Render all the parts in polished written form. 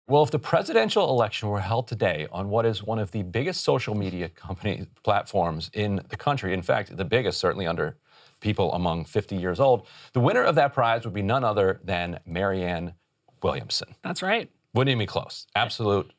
Well, if the presidential election were held today on what is one of the biggest social media company platforms in the country, in fact, the biggest certainly under people among 50 years old, the winner of that prize would be none other than Marianne Williamson. That's right. Wouldn't even be close. Absolute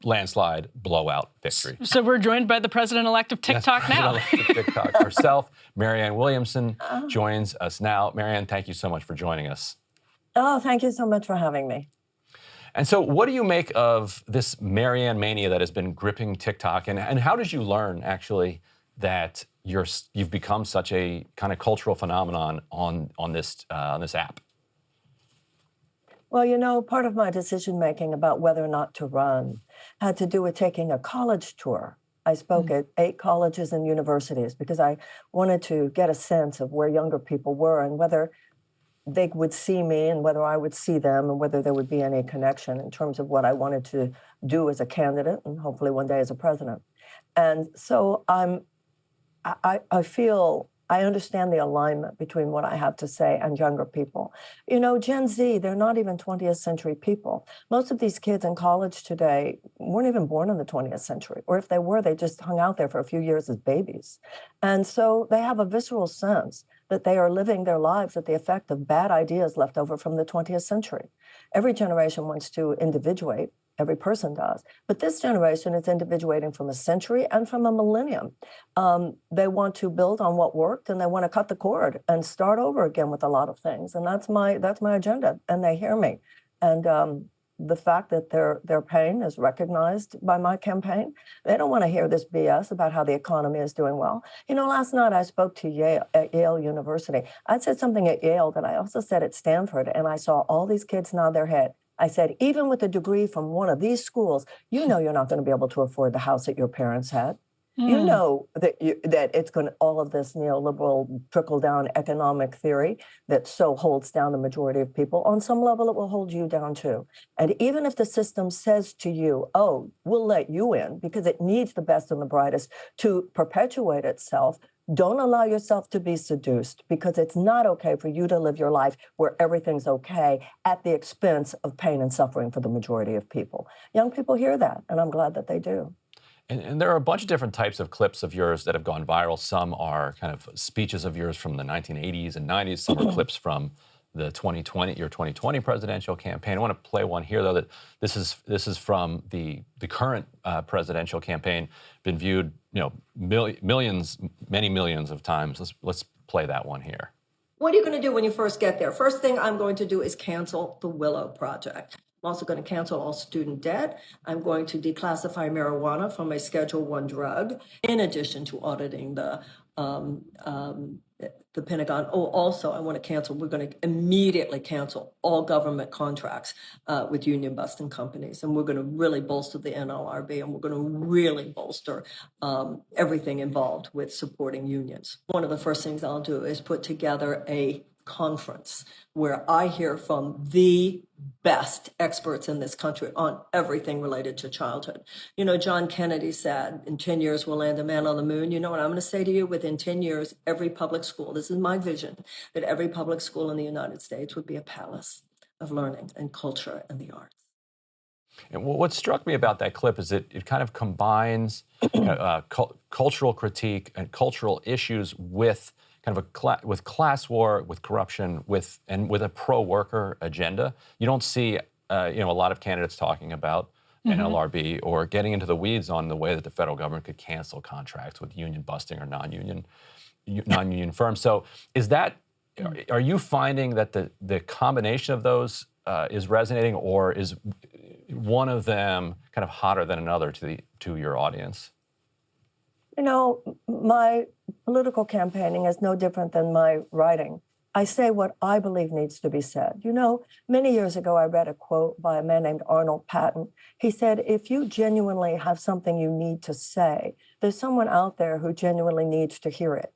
landslide blowout victory. So we're joined by the president-elect of TikTok now. President-elect of TikTok herself, Marianne Williamson, joins us now. Marianne, thank you so much for joining us. Oh, thank you so much for having me. And so what do you make of this Marianne mania that has been gripping TikTok? And how did you learn, actually, that you've become such a kind of cultural phenomenon on this app? Well, you know, part of my decision-making about whether or not to run had to do with taking a college tour. I spoke at 8 colleges and universities because I wanted to get a sense of where younger people were and whether they would see me and whether I would see them and whether there would be any connection in terms of what I wanted to do as a candidate and hopefully one day as a president. And so I feel I understand the alignment between what I have to say and younger people. You know, Gen Z, they're not even 20th century people. Most of these kids in college today weren't even born in the 20th century, or if they were, they just hung out there for a few years as babies. And so they have a visceral sense that they are living their lives at the effect of bad ideas left over from the 20th century. Every generation wants to individuate. Every person does. But this generation is individuating from a century and from a millennium. They want to build on what worked, and they want to cut the cord and start over again with a lot of things. And that's my agenda, and they hear me. And the fact that their pain is recognized by my campaign, they don't want to hear this BS about how the economy is doing well. You know, last night I spoke to at Yale University. I said something at Yale that I also said at Stanford, and I saw all these kids nod their head. I said, even with a degree from one of these schools, you know you're not going to be able to afford the house that your parents had. You know that it's going to, all of this neoliberal trickle-down economic theory that so holds down the majority of people, on some level it will hold you down too. And even if the system says to you, oh, we'll let you in because it needs the best and the brightest to perpetuate itself, don't allow yourself to be seduced, because it's not okay for you to live your life where everything's okay at the expense of pain and suffering for the majority of people. Young people hear that, and I'm glad that they do. And there are a bunch of different types of clips of yours that have gone viral. Some are kind of speeches of yours from the 1980s and 90s. Some are clips from the your 2020 presidential campaign. I want to play one here, though, that this is from the current presidential campaign, been viewed, you know, millions, many millions of times. Let's play that one here. What are you going to do when you first get there? First thing I'm going to do is cancel the Willow Project. I'm also going to cancel all student debt. I'm going to declassify marijuana from a Schedule I drug, in addition to auditing the Pentagon. Oh, also, I want to cancel, we're going to immediately cancel all government contracts with union busting companies. And we're going to really bolster the NLRB, and we're going to really bolster everything involved with supporting unions. One of the first things I'll do is put together a conference where I hear from the best experts in this country on everything related to childhood. You know, John Kennedy said, in 10 years, we'll land a man on the moon. You know what I'm going to say to you? Within 10 years, every public school, this is my vision, that every public school in the United States would be a palace of learning and culture and the arts. And what struck me about that clip is that it kind of combines cultural critique and cultural issues with kind of with class war, with corruption, with a pro-worker agenda. You don't see, a lot of candidates talking about NLRB or getting into the weeds on the way that the federal government could cancel contracts with union busting or non-union firms. So, are you finding that the combination of those is resonating, or is one of them kind of hotter than another to your audience? You know, my political campaigning is no different than my writing. I say what I believe needs to be said. You know, many years ago, I read a quote by a man named Arnold Patton. He said, if you genuinely have something you need to say, there's someone out there who genuinely needs to hear it.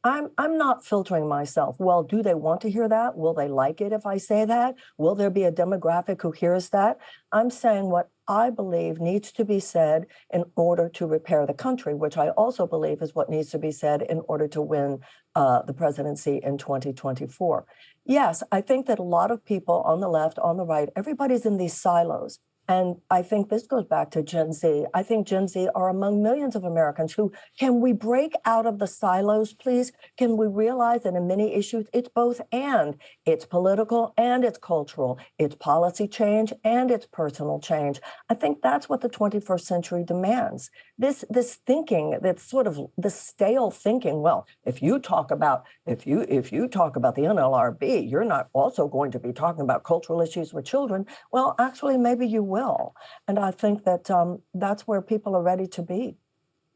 I'm not filtering myself. Well, do they want to hear that? Will they like it if I say that? Will there be a demographic who hears that? I'm saying what I believe needs to be said in order to repair the country, which I also believe is what needs to be said in order to win the presidency in 2024. Yes, I think that a lot of people on the left, on the right, everybody's in these silos. And I think this goes back to Gen Z. I think Gen Z are among millions of Americans who, can we break out of the silos, please? Can we realize that in many issues, it's both and. It's political and it's cultural. It's policy change and it's personal change. I think that's what the 21st century demands. This thinking, that's sort of the stale thinking. Well, if you talk about the NLRB, you're not also going to be talking about cultural issues with children. Well, actually, maybe you will. And I think that that's where people are ready to be.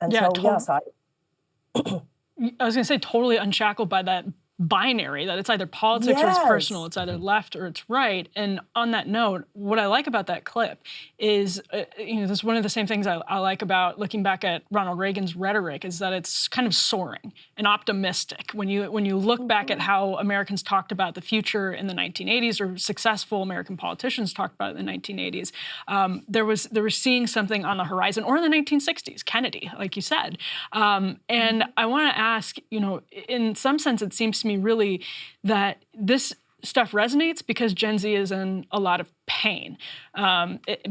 And Yeah, so, yes, I was going to say totally unshackled by that binary, that it's either politics or it's personal, it's either left or it's right. And on that note, what I like about that clip is, this is one of the same things I like about looking back at Ronald Reagan's rhetoric, is that it's kind of soaring and optimistic. When you look back at how Americans talked about the future in the 1980s, or successful American politicians talked about it in the 1980s, there was seeing something on the horizon, or in the 1960s, Kennedy, like you said. And I want to ask, in some sense, it seems to me really that this stuff resonates because Gen Z is in a lot of pain,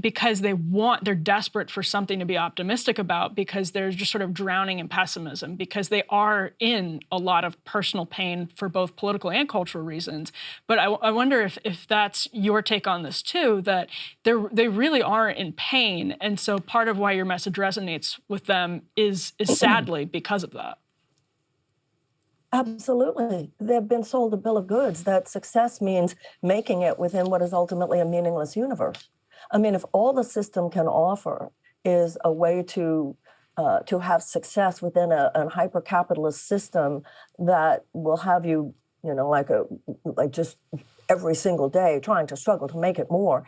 because they're desperate for something to be optimistic about, because they're just sort of drowning in pessimism, because they are in a lot of personal pain for both political and cultural reasons. But I wonder if that's your take on this too, that they really are in pain, and so part of why your message resonates with them is sadly because of that. Absolutely. They've been sold a bill of goods that success means making it within what is ultimately a meaningless universe. I mean, if all the system can offer is a way to have success within a hyper-capitalist system that will have you, like just every single day trying to struggle to make it more,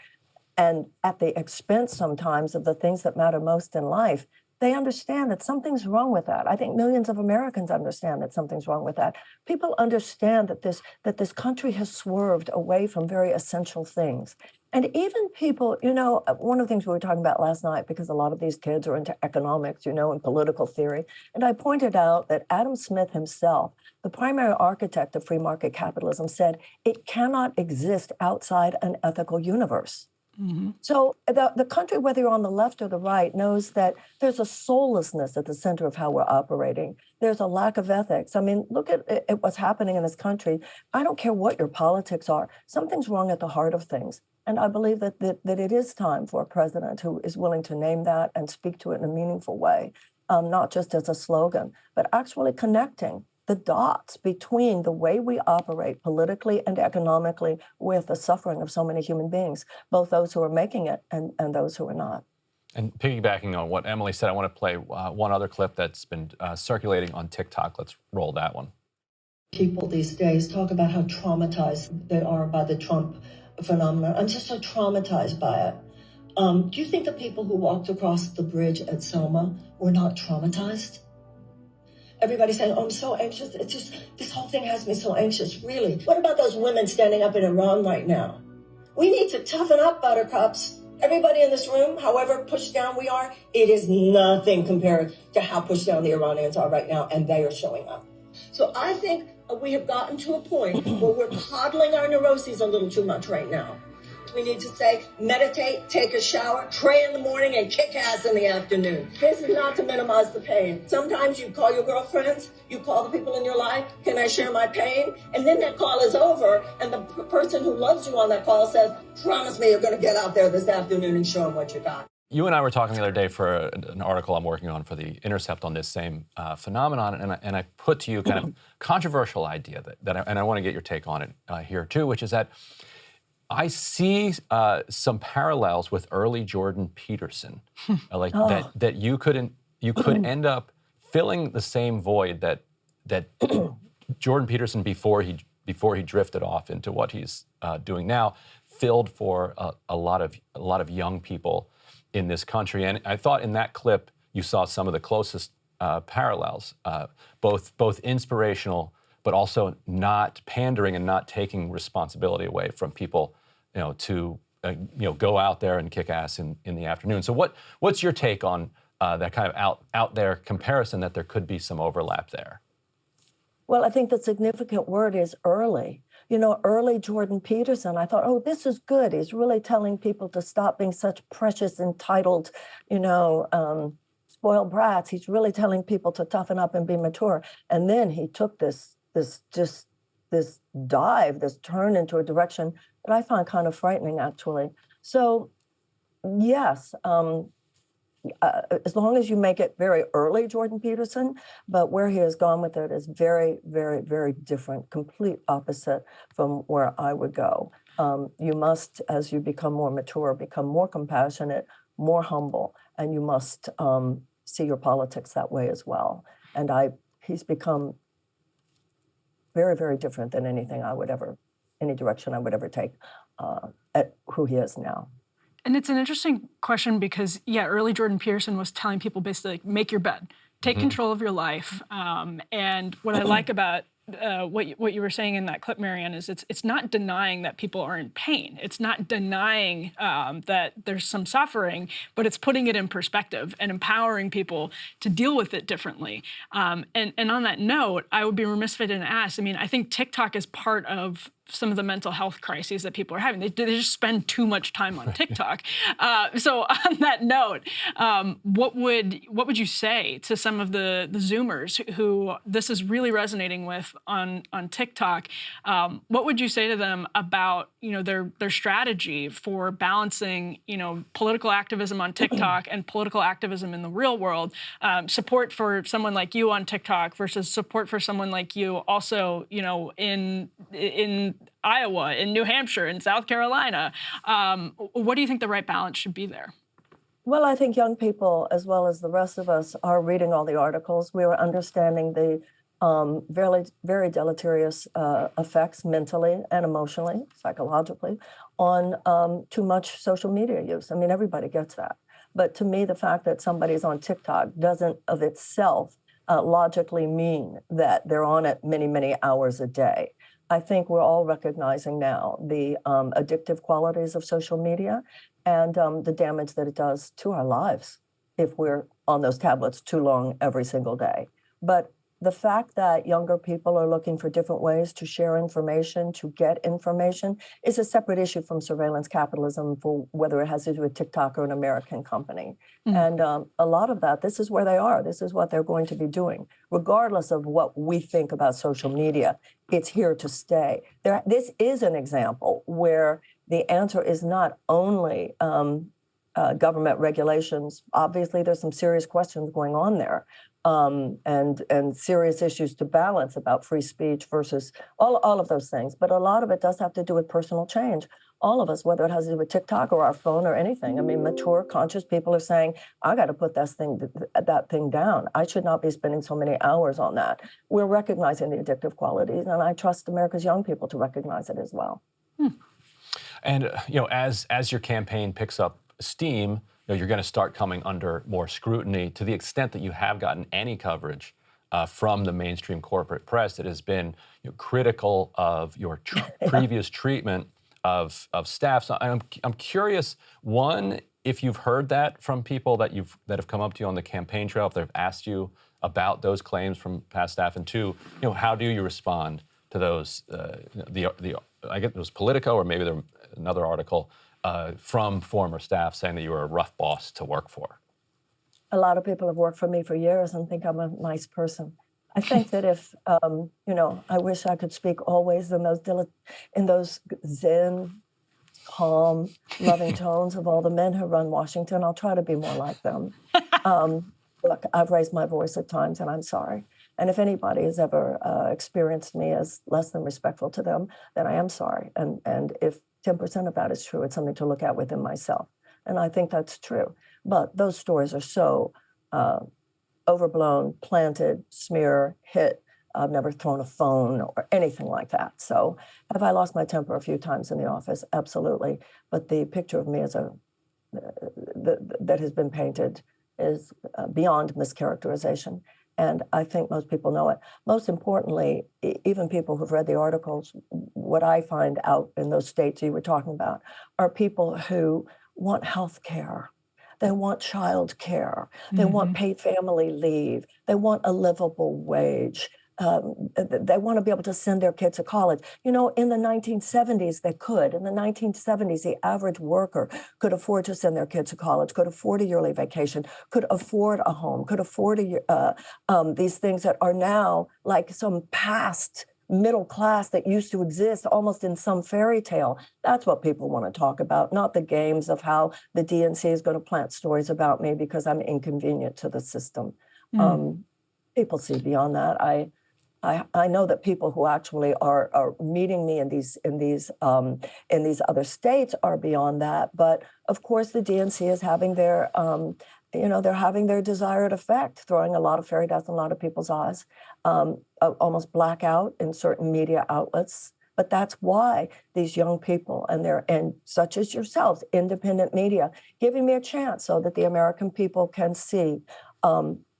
and at the expense sometimes of the things that matter most in life, they understand that something's wrong with that. I think millions of Americans understand that something's wrong with that. People understand that this country has swerved away from very essential things. And even people, one of the things we were talking about last night, because a lot of these kids are into economics, and political theory, and I pointed out that Adam Smith himself, the primary architect of free market capitalism, said it cannot exist outside an ethical universe. Mm-hmm. So the country, whether you're on the left or the right, knows that there's a soullessness at the center of how we're operating. There's a lack of ethics. I mean, look at what's happening in this country. I don't care what your politics are. Something's wrong at the heart of things. And I believe that it is time for a president who is willing to name that and speak to it in a meaningful way, not just as a slogan, but actually connecting the dots between the way we operate politically and economically with the suffering of so many human beings, both those who are making it and those who are not. And piggybacking on what Emily said, I want to play one other clip that's been circulating on TikTok. Let's roll that one. People these days talk about how traumatized they are by the Trump phenomenon. I'm just so traumatized by it. Do you think the people who walked across the bridge at Selma were not traumatized? Everybody's saying, oh, I'm so anxious. It's just, this whole thing has me so anxious, really. What about those women standing up in Iran right now? We need to toughen up, buttercups. Everybody in this room, however pushed down we are, it is nothing compared to how pushed down the Iranians are right now, and they are showing up. So I think we have gotten to a point where we're coddling our neuroses a little too much right now. We need to say, meditate, take a shower, pray in the morning, and kick ass in the afternoon. This is not to minimize the pain. Sometimes you call your girlfriends, you call the people in your life, can I share my pain? And then that call is over, and the person who loves you on that call says, promise me you're going to get out there this afternoon and show them what you got. You and I were talking the other day for an article I'm working on for The Intercept on this same phenomenon, and I put to you kind of controversial idea and I want to get your take on it here too, which is that I see some parallels with early Jordan Peterson, that you could end up filling the same void that Jordan Peterson before he drifted off into what he's doing now filled for a lot of young people in this country. And I thought in that clip you saw some of the closest parallels, both inspirational, but also not pandering and not taking responsibility away from people, to go out there and kick ass in the afternoon. So what's your take on that kind of out there comparison, that there could be some overlap there? Well, I think the significant word is early. early Jordan Peterson, I thought, oh, this is good. He's really telling people to stop being such precious, entitled, spoiled brats. He's really telling people to toughen up and be mature. And then he took this dive, this turn into a direction that I find kind of frightening, actually. So, yes, as long as you make it very early, Jordan Peterson, but where he has gone with it is very, very, very different, complete opposite from where I would go. You must, as you become more mature, become more compassionate, more humble, and you must see your politics that way as well. And he's become very, very different than any direction I would ever take at who he is now. And it's an interesting question because, early Jordan Peterson was telling people basically, like, make your bed, take control of your life. And what I like about what you were saying in that clip, Marianne, is it's not denying that people are in pain. It's not denying that there's some suffering, but it's putting it in perspective and empowering people to deal with it differently. And on that note, I would be remiss if I didn't ask. I mean, I think TikTok is part of some of the mental health crises that people are having. They just spend too much time on TikTok. So on that note, what would you say to some of the Zoomers who this is really resonating with on TikTok? What would you say to them about their strategy for balancing political activism on TikTok and political activism in the real world? Support for someone like you on TikTok versus support for someone like you also in Iowa, in New Hampshire, in South Carolina. What do you think the right balance should be there? Well, I think young people, as well as the rest of us, are reading all the articles. We are understanding the very, very deleterious effects mentally and emotionally, psychologically, on too much social media use. I mean, everybody gets that. But to me, the fact that somebody's on TikTok doesn't of itself logically mean that they're on it many, many hours a day. I think we're all recognizing now the addictive qualities of social media and the damage that it does to our lives if we're on those tablets too long every single day. But the fact that younger people are looking for different ways to share information, to get information, is a separate issue from surveillance capitalism, for whether it has to do with TikTok or an American company. And a lot of that, this is where they are. This is what they're going to be doing. Regardless of what we think about social media, it's here to stay. This is an example where the answer is not only government regulations. Obviously, there's some serious questions going on there. And serious issues to balance about free speech versus all of those things. But a lot of it does have to do with personal change. All of us, whether it has to do with TikTok or our phone or anything. I mean, mature, conscious people are saying, I got to put that thing down. I should not be spending so many hours on that. We're recognizing the addictive qualities, and I trust America's young people to recognize it as well. And as your campaign picks up steam, you're going to start coming under more scrutiny. To the extent that you have gotten any coverage from the mainstream corporate press that has been critical of your previous treatment of staff. So I'm curious, one, if you've heard that from people that have come up to you on the campaign trail, if they've asked you about those claims from past staff, and two, how do you respond to those? I guess it was Politico, or maybe there another article from former staff saying that you were a rough boss to work for. A lot of people have worked for me for years and think I'm a nice person. I think that if, I wish I could speak always in those zen, calm, loving tones of all the men who run Washington. I'll try to be more like them. Look, I've raised my voice at times, and I'm sorry. And if anybody has ever experienced me as less than respectful to them, then I am sorry. And if 10% of that is true, it's something to look at within myself. And I think that's true. But those stories are so overblown, planted, smear, hit. I've never thrown a phone or anything like that. So have I lost my temper a few times in the office? Absolutely. But the picture of me as that has been painted is beyond mischaracterization. And I think most people know it. Most importantly, even people who've read the articles, what I find out in those states you were talking about are people who want health care. They want child care. They want paid family leave. They want a livable wage. they want to be able to send their kids to college. You know, in the 1970s, they could. In the 1970s, the average worker could afford to send their kids to college, could afford a yearly vacation, could afford a home, could afford these things that are now like some past middle class that used to exist almost in some fairy tale. That's what people want to talk about, not the games of how the DNC is going to plant stories about me because I'm inconvenient to the system. People see beyond that. I know that people who actually are meeting me in these other states are beyond that. But of course, the DNC is having their they're having their desired effect, throwing a lot of fairy dust in a lot of people's eyes, almost blackout in certain media outlets. But that's why these young people and such as yourselves, independent media, giving me a chance so that the American people can see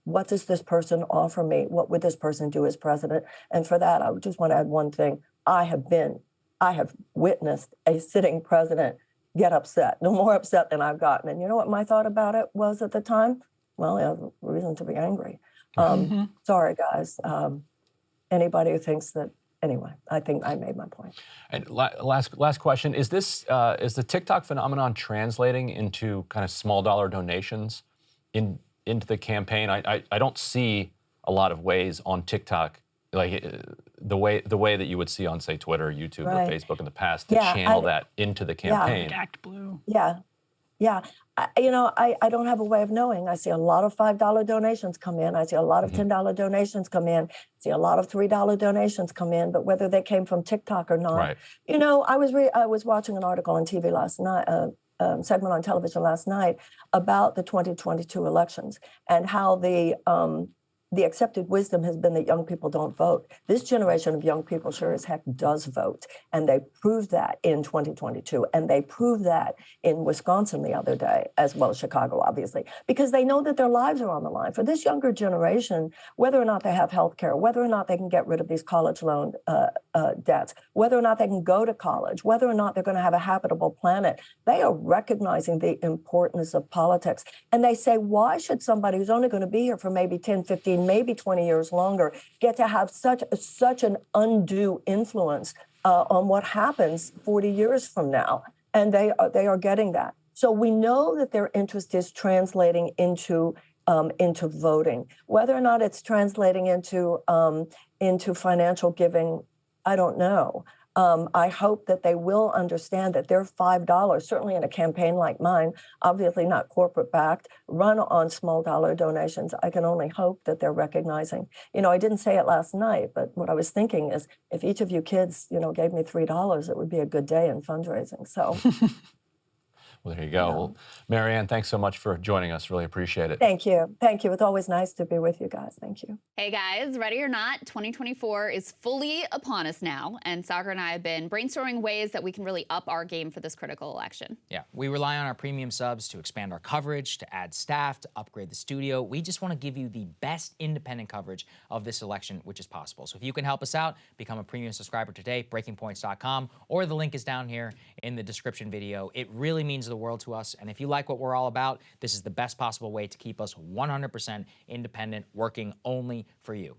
what does this person offer me? What would this person do as president? And for that, I just want to add one thing. I have witnessed a sitting president get upset, no more upset than I've gotten. And you know what my thought about it was at the time? Well, I have reason to be angry. Sorry, guys. Anybody who thinks that, anyway, I think I made my point. And last question, is the TikTok phenomenon translating into kind of small dollar donations into the campaign? I don't see a lot of ways on TikTok, like the way that you would see on, say, Twitter, YouTube, or Facebook in the past, to channel that into the campaign. Like Act Blue. Yeah. I don't have a way of knowing. I see a lot of $5 donations come in. I see a lot of $10 donations come in. I see a lot of $3 donations come in. But whether they came from TikTok or not, right. You know, I was watching an article on TV last night. Segment on television last night about the 2022 elections and how the accepted wisdom has been that young people don't vote. This generation of young people sure as heck does vote. And they proved that in 2022. And they proved that in Wisconsin the other day, as well as Chicago, obviously, because they know that their lives are on the line. For this younger generation, whether or not they have health care, whether or not they can get rid of these college loan debts, whether or not they can go to college, whether or not they're going to have a habitable planet, they are recognizing the importance of politics. And they say, why should somebody who's only going to be here for maybe 10, 15, maybe 20 years longer get to have such an undue influence on what happens 40 years from now? And they are getting that. So we know that their interest is translating into voting. Whether or not it's translating into financial giving, I don't know. I hope that they will understand that their $5, certainly in a campaign like mine, obviously not corporate backed, run on small dollar donations. I can only hope that they're recognizing. You know, I didn't say it last night, but what I was thinking is if each of you kids, gave me $3, it would be a good day in fundraising. So. Well, there you go. Well, Marianne, thanks so much for joining us. Really appreciate it. Thank you. Thank you. It's always nice to be with you guys. Thank you. Hey guys, ready or not, 2024 is fully upon us now, and Soccer and I have been brainstorming ways that we can really up our game for this critical election. Yeah, we rely on our premium subs to expand our coverage, to add staff, to upgrade the studio. We just want to give you the best independent coverage of this election, which is possible. So if you can help us out, become a premium subscriber today, breakingpoints.com, or the link is down here in the description video. It really means the world to us, and if you like what we're all about, this is the best possible way to keep us 100% independent, working only for you.